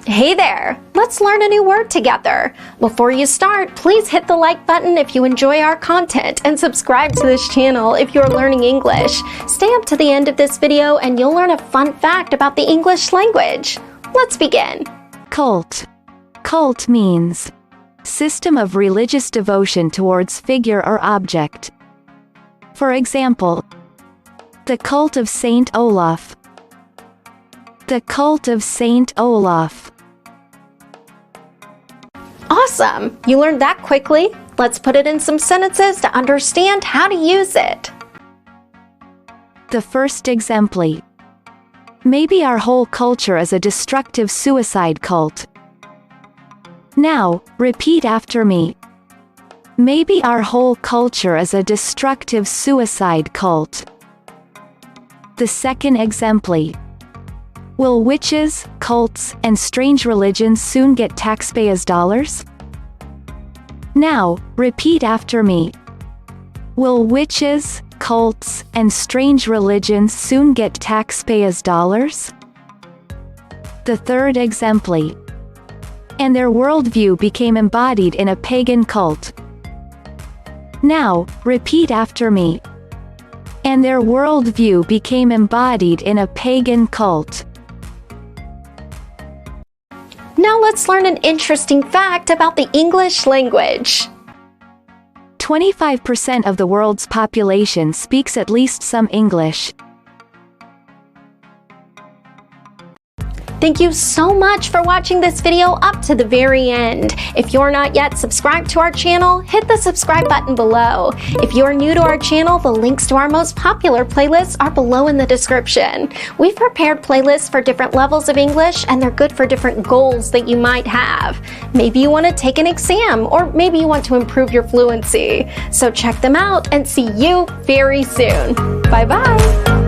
Hey there! Let's learn a new word together. Before you start, please hit the like button if you enjoy our content and subscribe to this channel if you're learning English. Stay up to the end of this video and you'll learn a fun fact about the English language. Let's begin. Cult. Cult means system of religious devotion towards figure or object. For example, the cult of Saint Olaf. The cult of Saint Olaf. Awesome! You learned that quickly. Let's put it in some sentences to understand how to use it. The first example. Maybe our whole culture is a destructive suicide cult. Now, repeat after me. Maybe our whole culture is a destructive suicide cult. The second example. Will witches, cults, and strange religions soon get taxpayers' dollars? Now, repeat after me. Will witches, cults, and strange religions soon get taxpayers' dollars? The third example. And their worldview became embodied in a pagan cult. Now, repeat after me. And their worldview became embodied in a pagan cult. Now let's learn an interesting fact about the English language. 25% of the world's population speaks at least some English. Thank you so much for watching this video up to the very end. If you're not yet subscribed to our channel, hit the subscribe button below. If you're new to our channel, the links to our most popular playlists are below in the description. We've prepared playlists for different levels of English, and they're good for different goals that you might have. Maybe you want to take an exam, or maybe you want to improve your fluency. So check them out and see you very soon. Bye-bye.